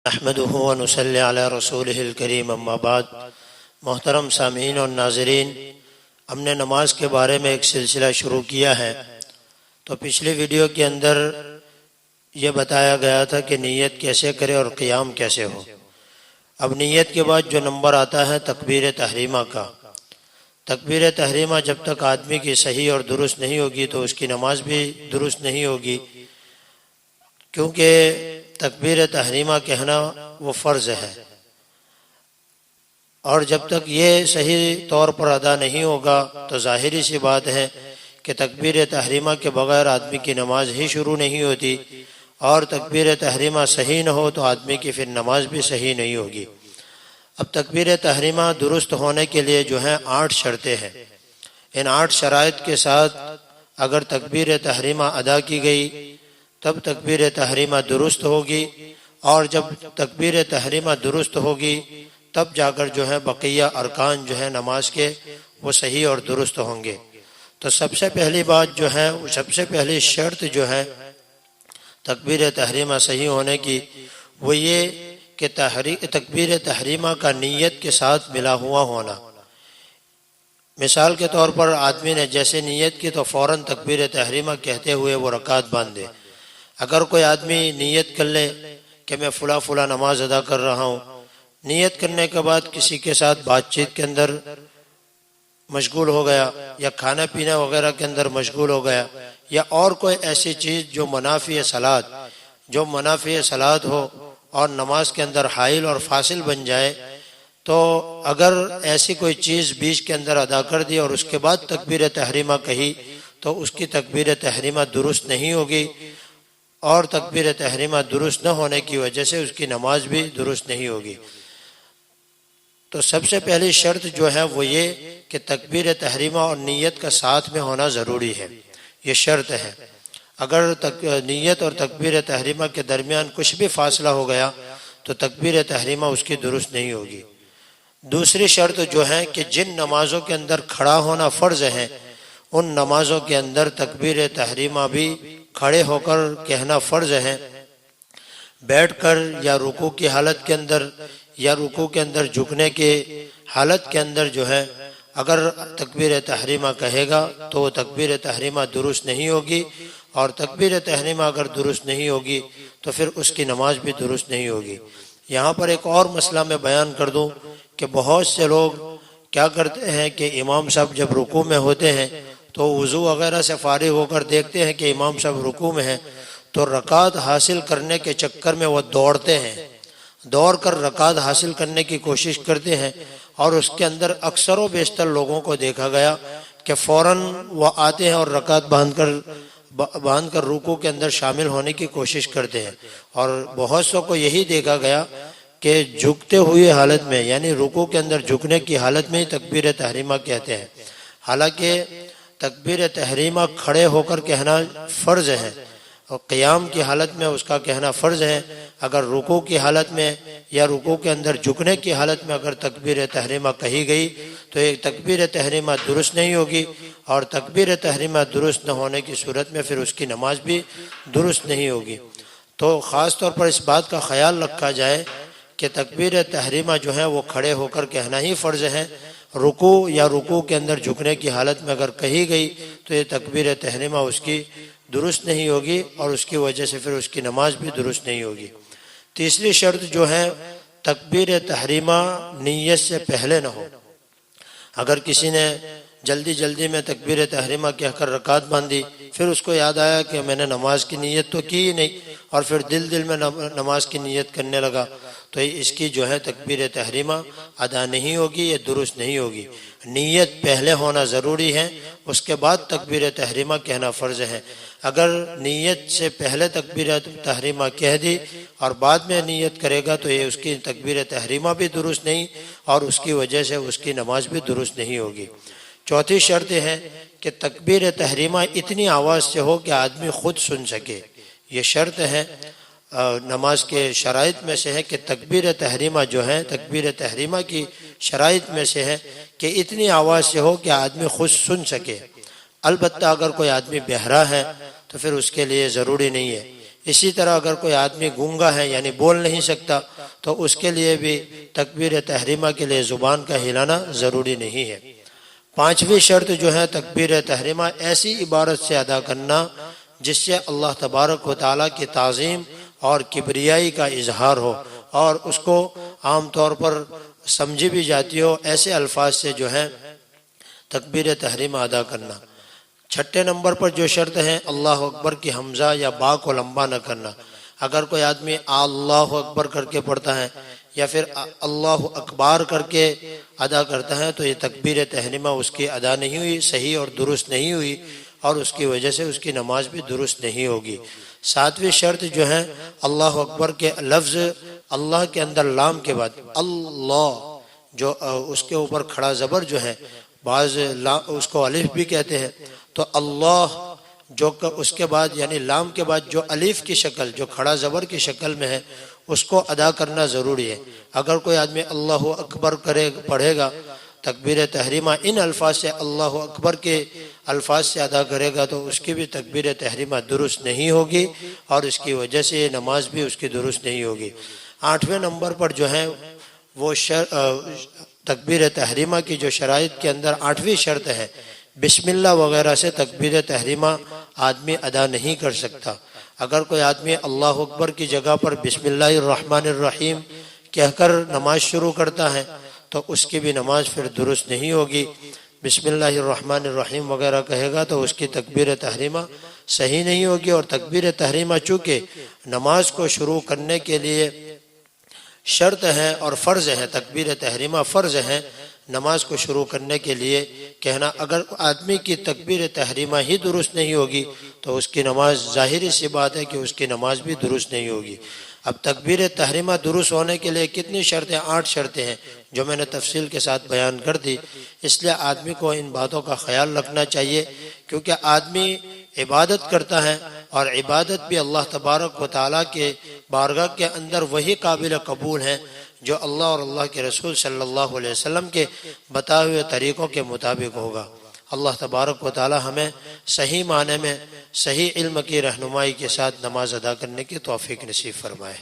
نحمده ونصلی علی رسولہ الکریم اما بعد۔ محترم سامعین اور ناظرین، ہم نے نماز کے بارے میں ایک سلسلہ شروع کیا ہے۔ تو پچھلی ویڈیو کے اندر یہ بتایا گیا تھا کہ نیت کیسے کرے اور قیام کیسے ہو۔ اب نیت کے بعد جو نمبر آتا ہے تکبیر تحریمہ کا۔ تکبیر تحریمہ جب تک آدمی کی صحیح اور درست نہیں ہوگی تو اس کی نماز بھی درست نہیں ہوگی، کیونکہ تکبیر تحریمہ کہنا وہ فرض ہے، اور جب تک یہ صحیح طور پر ادا نہیں ہوگا تو ظاہری سی بات ہے کہ تکبیر تحریمہ کے بغیر آدمی کی نماز ہی شروع نہیں ہوتی، اور تکبیر تحریمہ صحیح نہ ہو تو آدمی کی پھر نماز بھی صحیح نہیں ہوگی۔ اب تکبیر تحریمہ درست ہونے کے لیے جو ہیں 8 شرطیں ہیں۔ ان 8 شرائط کے ساتھ اگر تکبیر تحریمہ ادا کی گئی تب تکبیر تحریمہ درست ہوگی، اور جب تکبیر تحریمہ درست ہوگی تب جا کر جو ہے بقیہ ارکان جو ہے نماز کے وہ صحیح اور درست ہوں گے۔ تو سب سے پہلی بات جو ہے، سب سے پہلی شرط جو ہے تکبیر تحریمہ صحیح ہونے کی، وہ یہ کہ تکبیر تحریمہ کا نیت کے ساتھ ملا ہوا ہونا۔ مثال کے طور پر آدمی نے جیسے نیت کی تو فوراً تکبیر تحریمہ کہتے ہوئے وہ رکعت باندھ دے۔ اگر کوئی آدمی نیت کر لے کہ میں فلاں نماز ادا کر رہا ہوں، نیت کرنے کے بعد کسی کے ساتھ بات چیت کے اندر مشغول ہو گیا، یا کھانا پینا وغیرہ کے اندر مشغول ہو گیا، یا اور کوئی ایسی چیز جو منافی صلاۃ ہو اور نماز کے اندر حائل اور فاصل بن جائے، تو اگر ایسی کوئی چیز بیچ کے اندر ادا کر دی اور اس کے بعد تکبیر تحریمہ کہی تو اس کی تکبیر تحریمہ درست نہیں ہوگی، اور تکبیر تحریمہ درست نہ ہونے کی وجہ سے اس کی نماز بھی درست نہیں ہوگی۔ تو سب سے پہلی شرط جو ہے وہ یہ کہ تکبیر تحریمہ اور نیت کا ساتھ میں ہونا ضروری ہے، یہ شرط ہے۔ اگر نیت اور تکبیر تحریمہ کے درمیان کچھ بھی فاصلہ ہو گیا تو تکبیر تحریمہ اس کی درست نہیں ہوگی۔ دوسری شرط جو ہے کہ جن نمازوں کے اندر کھڑا ہونا فرض ہے ان نمازوں کے اندر تکبیر تحریمہ بھی کھڑے ہو کر کہنا فرض ہے۔ بیٹھ کر یا رکوع کی حالت کے اندر یا رکوع کے اندر جھکنے کی حالت کے اندر جو ہے اگر تکبیر تحریمہ کہے گا تو وہ تکبیر تحریمہ درست نہیں ہوگی، اور تکبیر تحریمہ اگر درست نہیں ہوگی تو پھر اس کی نماز بھی درست نہیں ہوگی۔ یہاں پر ایک اور مسئلہ میں بیان کر دوں کہ بہت سے لوگ کیا کرتے ہیں کہ امام صاحب جب رکوع میں ہوتے ہیں تو وضو وغیرہ سے فارغ ہو کر دیکھتے ہیں کہ امام صاحب رکوع میں ہیں، تو رکعت حاصل کرنے کے چکر میں وہ دوڑتے ہیں، دوڑ کر رکعت حاصل کرنے کی کوشش کرتے ہیں، اور اس کے اندر اکثر و بیشتر لوگوں کو دیکھا گیا کہ فوراً وہ آتے ہیں اور رکعت باندھ کر رکوع کے اندر شامل ہونے کی کوشش کرتے ہیں، اور بہت سو کو یہی دیکھا گیا کہ جھکتے ہوئے حالت میں، یعنی رکوع کے اندر جھکنے کی حالت میں ہی تکبیر تحریمہ کہتے ہیں، حالانکہ تکبیر تحریمہ کھڑے ہو کر کہنا فرض ہے، اور قیام کی حالت میں اس کا کہنا فرض ہے۔ اگر رکوع کی حالت میں یا رکوع کے اندر جھکنے کی حالت میں اگر تکبیر تحریمہ کہی گئی تو ایک تکبیر تحریمہ درست نہیں ہوگی، اور تکبیر تحریمہ درست نہ ہونے کی صورت میں پھر اس کی نماز بھی درست نہیں ہوگی۔ تو خاص طور پر اس بات کا خیال رکھا جائے کہ تکبیر تحریمہ جو ہے وہ کھڑے ہو کر کہنا ہی فرض ہے۔ رکوع یا رکوع کے اندر جھکنے کی حالت میں اگر کہی گئی تو یہ تکبیر تحریمہ اس کی درست نہیں ہوگی، اور اس کی وجہ سے پھر اس کی نماز بھی درست نہیں ہوگی۔ تیسری شرط جو ہے تکبیر تحریمہ نیت سے پہلے نہ ہو۔ اگر کسی نے جلدی میں تکبیر تحریمہ کہہ کر رکعت باندھی، پھر اس کو یاد آیا کہ میں نے نماز کی نیت تو کی ہی نہیں، اور پھر دل میں نماز کی نیت کرنے لگا، تو اس کی جو ہے تکبیر تحریمہ ادا نہیں ہوگی، یہ درست نہیں ہوگی۔ نیت پہلے ہونا ضروری ہے، اس کے بعد تکبیر تحریمہ کہنا فرض ہے۔ اگر نیت سے پہلے تکبیر تحریمہ کہہ دی اور بعد میں نیت کرے گا تو یہ اس کی تکبیر تحریمہ بھی درست نہیں، اور اس کی وجہ سے اس کی نماز بھی درست نہیں ہوگی۔ چوتھی شرط ہے کہ تکبیر تحریمہ اتنی آواز سے ہو کہ آدمی خود سن سکے، یہ شرط ہے۔ نماز کے شرائط میں سے ہے کہ تکبیر تحریمہ جو ہے، تکبیر تحریمہ کی شرائط میں سے ہے کہ اتنی آواز سے ہو کہ آدمی خود سن سکے۔ البتہ اگر کوئی آدمی بہرا ہے تو پھر اس کے لیے ضروری نہیں ہے اسی طرح اگر کوئی آدمی گونگا ہے یعنی بول نہیں سکتا تو اس کے لیے بھی تکبیر تحریمہ کے لیے زبان کا ہلانا ضروری نہیں ہے۔ پانچویں شرط جو ہے تکبیر تحریمہ ایسی عبارت سے ادا کرنا جس سے اللہ تبارک و تعالیٰ کی تعظیم اور کبریائی کا اظہار ہو اور اس کو عام طور پر سمجھی بھی جاتی ہو، ایسے الفاظ سے جو ہے تکبیر تحریمہ ادا کرنا۔ چھٹے نمبر پر جو شرط ہے اللہ اکبر کی حمزہ یا با کو لمبا نہ کرنا۔ اگر کوئی آدمی اللہ اکبر کر کے پڑھتا ہے یا پھر اللہ اکبار کر کے ادا کرتا ہے تو یہ تکبیر تحریمہ اس کی ادا نہیں ہوئی، صحیح اور درست نہیں ہوئی، اور اس کی وجہ سے اس کی نماز بھی درست نہیں ہوگی۔ ساتویں شرط جو ہے اللہ اکبر کے لفظ اللہ کے اندر لام کے بعد اللہ جو اس کے اوپر کھڑا زبر جو ہے، بعض اس کو الف بھی کہتے ہیں، تو اللہ جو اس کے بعد یعنی لام کے بعد جو الف کی شکل جو کھڑا زبر کی شکل میں ہے اس کو ادا کرنا ضروری ہے۔ اگر کوئی آدمی اللہ اکبر پڑھے گا تکبیر تحریمہ ان الفاظ سے اللہ اکبر کے الفاظ سے ادا کرے گا تو اس کی بھی تکبیر تحریمہ درست نہیں ہوگی اور اس کی وجہ سے نماز بھی اس کی درست نہیں ہوگی۔ آٹھویں نمبر پر جو ہے وہ تکبیر تحریمہ کی جو شرائط کے اندر آٹھویں شرط ہے بسم اللہ وغیرہ سے تکبیر تحریمہ آدمی ادا نہیں کر سکتا۔ اگر کوئی آدمی اللہ اکبر کی جگہ پر بسم اللہ الرحمن الرحیم کہہ کر نماز شروع کرتا ہے تو اس کی بھی نماز پھر درست نہیں ہوگی۔ بسم اللہ الرحمن الرحیم وغیرہ کہے گا تو اس کی تکبیر تحریمہ صحیح نہیں ہوگی، اور تکبیر تحریمہ چونکہ نماز کو شروع کرنے کے لیے شرط ہے اور فرض ہے، تکبیر تحریمہ فرض ہے نماز کو شروع کرنے کے لیے کہنا، اگر آدمی کی تکبیر تحریمہ ہی درست نہیں ہوگی تو اس کی نماز ظاہری سی بات ہے کہ اس کی نماز بھی درست نہیں ہوگی۔ اب تکبیر تحریمہ درست ہونے کے لیے کتنی شرطیں؟ 8 شرطیں ہیں جو میں نے تفصیل کے ساتھ بیان کر دی، اس لیے آدمی کو ان باتوں کا خیال رکھنا چاہیے، کیونکہ آدمی عبادت کرتا ہے اور عبادت بھی اللہ تبارک و تعالیٰ کے بارگاہ کے اندر وہی قابل قبول ہیں جو اللہ اور اللہ کے رسول صلی اللہ علیہ وسلم کے بتائے ہوئے طریقوں کے مطابق ہوگا۔ اللہ تبارک و تعالیٰ ہمیں صحیح معنی میں صحیح علم کی رہنمائی کے ساتھ نماز ادا کرنے کی توفیق نصیب فرمائے۔